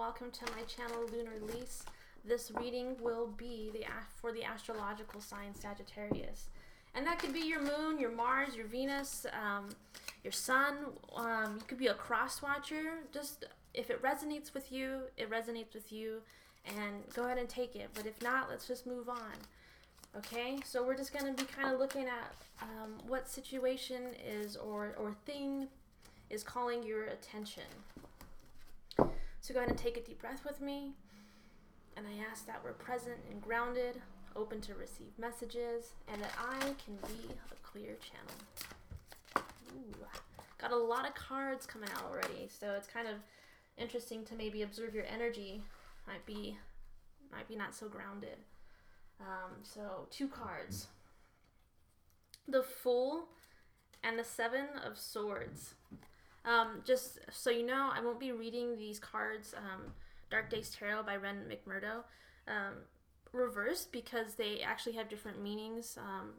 welcome to my channel, Lunar Lease. This reading will be for the astrological sign Sagittarius. And that could be your moon, your Mars, your Venus, your sun. You could be a cross watcher. Just if it resonates with you, it resonates with you. And go ahead and take it. But if not, let's just move on. Okay, so we're just going to be kind of looking at what situation is or thing is calling your attention. So go ahead and take a deep breath with me. And I ask that we're present and grounded, open to receive messages, and that I can be a clear channel. Ooh, got a lot of cards coming out already, so it's kind of interesting to maybe observe your energy. Might be not so grounded. So 2 cards. The Fool and the 7 of Swords. Just so you know, I won't be reading these cards, Dark Days Tarot by Ren McMurdo, reversed, because they actually have different meanings, and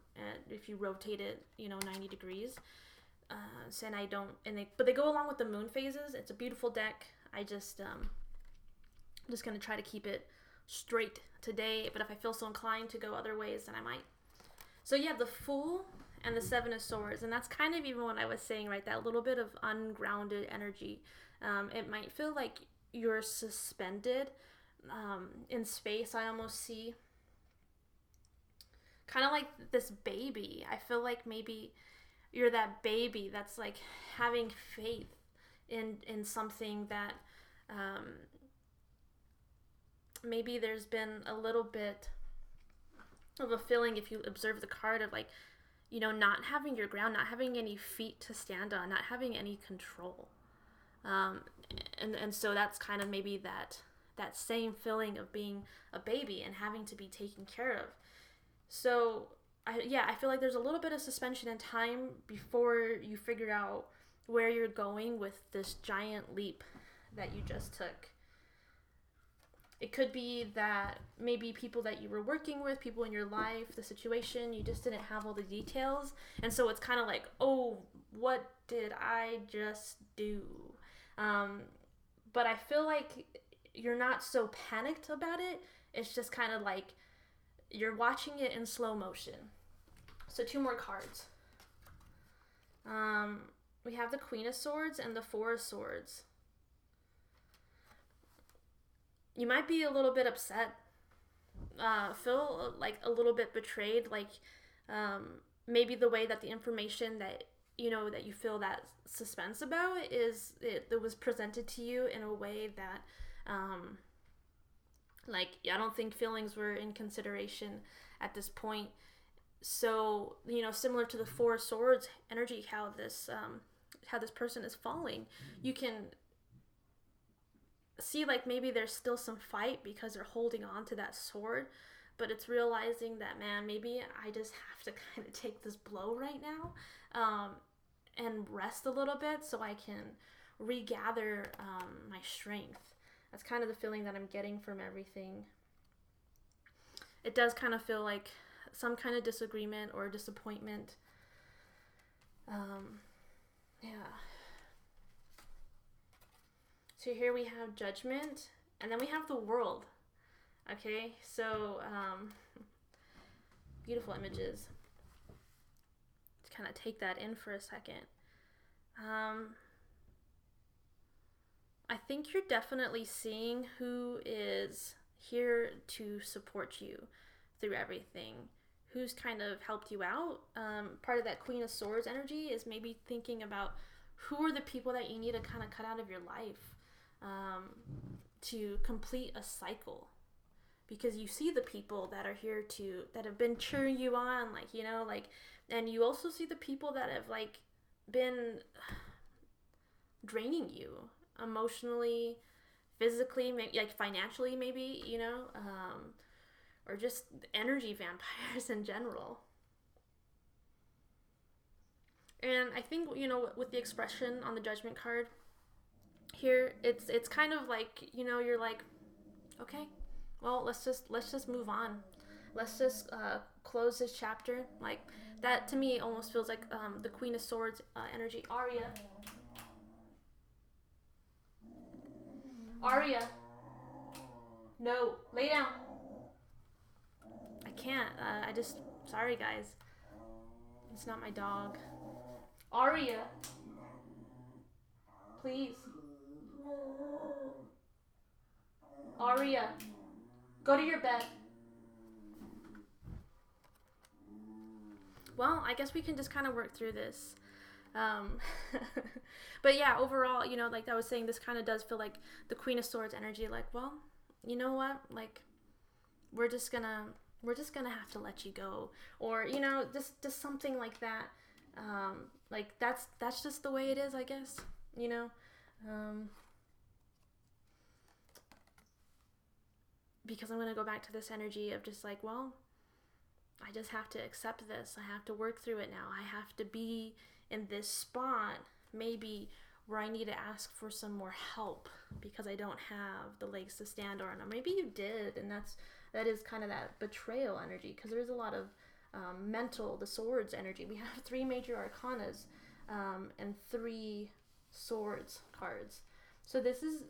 if you rotate it, 90 degrees. But they go along with the moon phases. It's a beautiful deck. I'm just going to try to keep it straight today, but if I feel so inclined to go other ways, then I might. So yeah, the Fool and the 7 of Swords, and that's kind of even what I was saying, right? That little bit of ungrounded energy. It might feel like you're suspended in space. I almost see kind of like this baby. I feel like maybe you're that baby that's like having faith in something that maybe there's been a little bit of a feeling, if you observe the card, of like, not having your ground, not having any feet to stand on, not having any control. And so that's kind of maybe that same feeling of being a baby and having to be taken care of. So I feel like there's a little bit of suspension in time before you figure out where you're going with this giant leap that you just took. It could be that maybe people that you were working with, people in your life, the situation, you just didn't have all the details. And so it's kind of like, oh, what did I just do? But I feel like you're not so panicked about it. It's just kind of like you're watching it in slow motion. So 2 more cards. We have the Queen of Swords and the 4 of Swords. You might be a little bit upset, feel like a little bit betrayed, like maybe the way that the information that you feel that suspense about it was presented to you in a way that I don't think feelings were in consideration at this point. So similar to the 4 of Swords energy, how this person is falling, you can see like maybe there's still some fight because they're holding on to that sword, but it's realizing that, man, maybe I just have to kind of take this blow right now and rest a little bit so I can regather my strength. That's kind of the feeling that I'm getting from everything. It does kind of feel like some kind of disagreement or disappointment. Yeah. So here we have Judgment, and then we have the World. Okay, so beautiful images. Let's kind of take that in for a second. I think you're definitely seeing who is here to support you through everything, who's kind of helped you out. Part of that Queen of Swords energy is maybe thinking about who are the people that you need to kind of cut out of your life to complete a cycle, because you see the people that are here that have been cheering you on, and you also see the people that have been draining you emotionally, physically, maybe financially, maybe, or just energy vampires in general. And I think, with the expression on the Judgment card here, it's kind of like, you're like, okay, well, let's just move on. Let's just close this chapter. Like, that to me almost feels like the Queen of Swords energy. Aria, No, lay down. I can't. Sorry guys. It's not my dog. Aria. Please. Aria. Go to your bed. Well, I guess we can just kind of work through this. But yeah, overall, you know, like I was saying, this kind of does feel like the Queen of Swords energy. Like, well, you know what? Like, we're just gonna have to let you go, or you know, just something like that. Like that's just the way it is, I guess. You know, because I'm gonna go back to this energy of just like, well, I just have to accept this. I have to work through it now. I have to be in this spot, maybe where I need to ask for some more help because I don't have the legs to stand on. Or maybe you did, and that is kind of that betrayal energy, because there's a lot of the swords energy. We have 3 major arcanas and 3 swords cards. So this is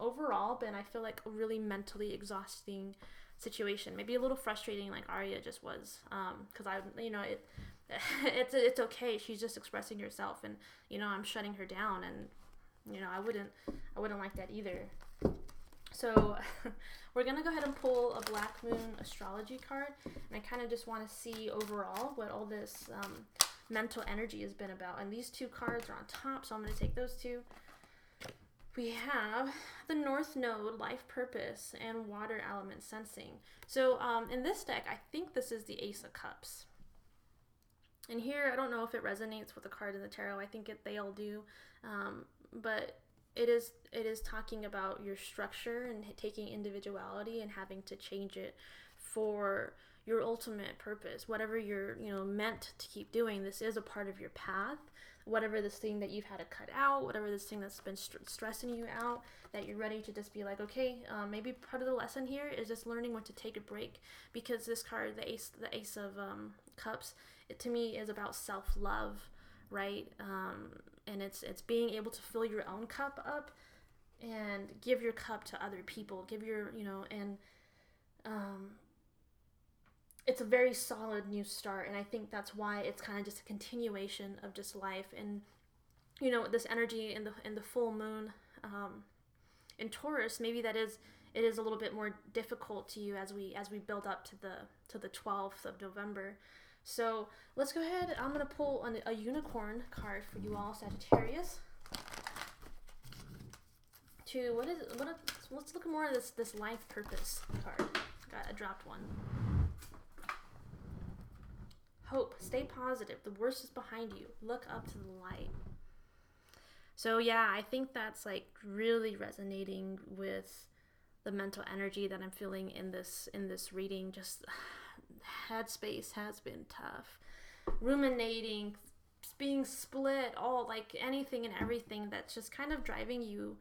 overall been, I feel like, a really mentally exhausting situation. Maybe a little frustrating, like Aria just was, because it's okay. She's just expressing herself, and you know, I'm shutting her down, and you know, I wouldn't like that either. So we're gonna go ahead and pull a Black Moon astrology card, and I kind of just want to see overall what all this mental energy has been about. And these 2 cards are on top, so I'm gonna take those 2. We have the North Node, Life Purpose, and Water Element Sensing. So in this deck, I think this is the Ace of Cups. And here, I don't know if it resonates with the card in the tarot. I think they all do. But it is talking about your structure and taking individuality and having to change it for your ultimate purpose. Whatever you're, you know, meant to keep doing, this is a part of your path. Whatever this thing that you've had to cut out, whatever this thing that's been stressing you out, that you're ready to just be like, okay, maybe part of the lesson here is just learning when to take a break. Because this card, the Ace of Cups, it to me is about self-love, right? And it's being able to fill your own cup up and give your cup to other people. Give your, you know, and it's a very solid new start, and I think that's why it's kind of just a continuation of just life. And you know, this energy in the full moon in Taurus, maybe it is a little bit more difficult to you as we build up to the 12th of November. So let's go ahead. I'm gonna pull a unicorn card for you all, Sagittarius. Let's look more at this life purpose card. I dropped one. Hope. Stay positive. The worst is behind you. Look up to the light. So yeah, I think that's like really resonating with the mental energy that I'm feeling in this reading. Just headspace has been tough. Ruminating, being split, all like anything and everything that's just kind of driving you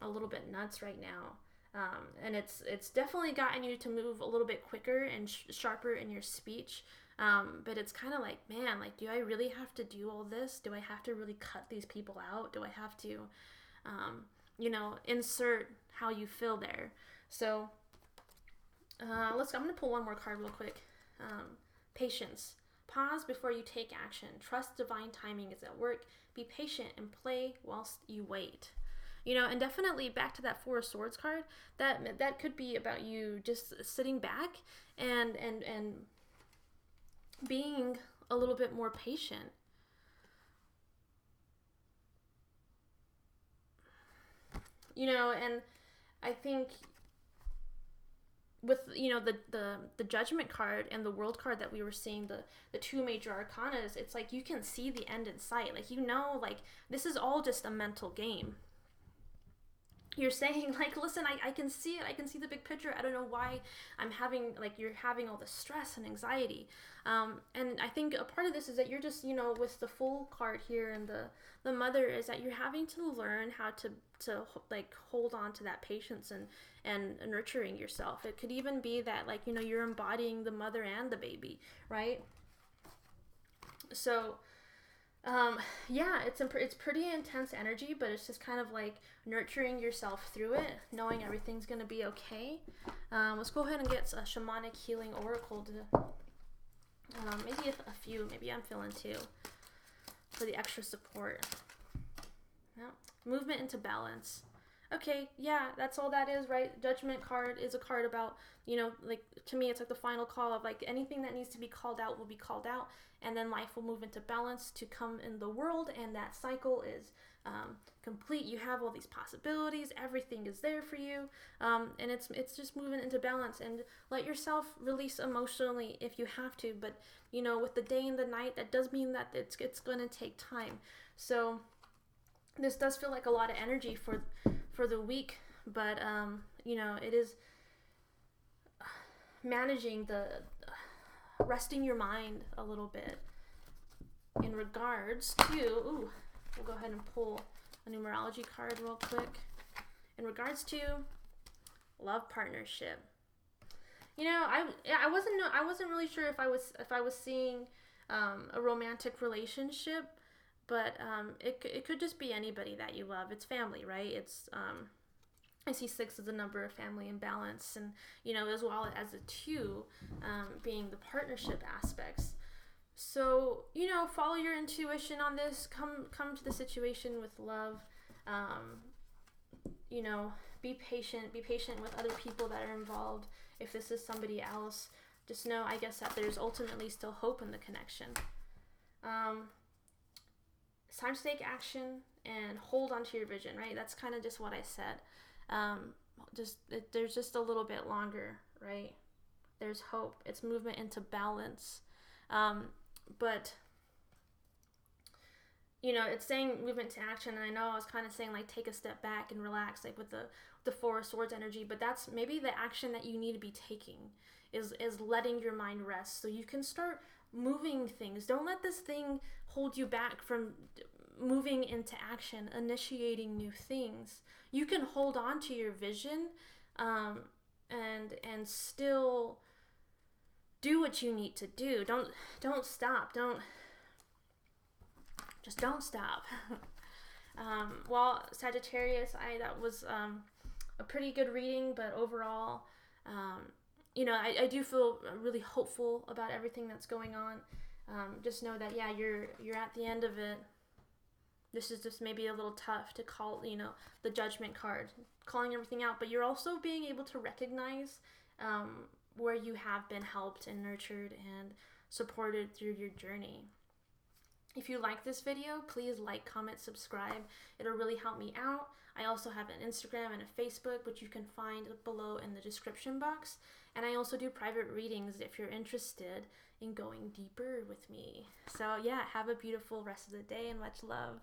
a little bit nuts right now. And it's definitely gotten you to move a little bit quicker and sharper in your speech. But it's kind of like, man, like, do I really have to do all this? Do I have to really cut these people out? Do I have to, you know, insert how you feel there? So, I'm going to pull one more card real quick. Patience. Pause before you take action. Trust divine timing is at work. Be patient and play whilst you wait. You know, and definitely back to that 4 of Swords card, that could be about you just sitting back and being a little bit more patient. You know, and I think with, you know, the Judgment card and the World card that we were seeing, the 2 major arcanas, it's like you can see the end in sight. Like, you know, like, this is all just a mental game. You're saying, like, listen, I can see it. I can see the big picture. I don't know why I'm having, like, you're having all this stress and anxiety. And I think a part of this is that you're just, you know, with the Fool card here and the Mother, is that you're having to learn how to like, hold on to that patience and nurturing yourself. It could even be that, like, you know, you're embodying the mother and the baby, right? So Yeah, it's pretty intense energy, but it's just kind of like nurturing yourself through it, knowing everything's gonna be okay. Let's go ahead and get a shamanic healing oracle to maybe a few. Maybe I'm feeling two for the extra support. Yeah. Movement into balance. Okay, yeah, that's all that is, right? Judgment card is a card about, like, to me, it's like the final call of, like, anything that needs to be called out will be called out, and then life will move into balance to come in the world, and that cycle is complete. You have all these possibilities, everything is there for you, and it's just moving into balance, and let yourself release emotionally if you have to, but, with the day and the night, that does mean that it's going to take time. So this does feel like a lot of energy for the week, but it is managing resting your mind a little bit in regards to we'll go ahead and pull a numerology card real quick in regards to love partnership. I wasn't really sure if I was seeing a romantic relationship, but it could just be anybody that you love. It's family, right? It's I see 6 as a number of family and balance, and as well as a 2 being the partnership aspects. So follow your intuition on this. Come to the situation with love. Be patient. Be patient with other people that are involved. If this is somebody else, just know, I guess, that there's ultimately still hope in the connection. It's time to take action and hold on to your vision, right? That's kind of just what I said. There's just a little bit longer, right? There's hope. It's movement into balance. But it's saying movement to action, and I know I was kind of saying, like, take a step back and relax, like with the 4 of Swords energy, but that's maybe the action that you need to be taking is letting your mind rest so you can start moving things. Don't let this thing hold you back from moving into action, initiating new things. You can hold on to your vision and still do what you need to do. Don't stop. Don't stop. Well, Sagittarius, that was a pretty good reading, but overall, I do feel really hopeful about everything that's going on. Just know that, you're at the end of it. This is just maybe a little tough to call, the Judgment card, calling everything out, but you're also being able to recognize where you have been helped and nurtured and supported through your journey. If you like this video, please like, comment, subscribe. It'll really help me out. I also have an Instagram and a Facebook, which you can find below in the description box. And I also do private readings if you're interested in going deeper with me. So have a beautiful rest of the day and much love.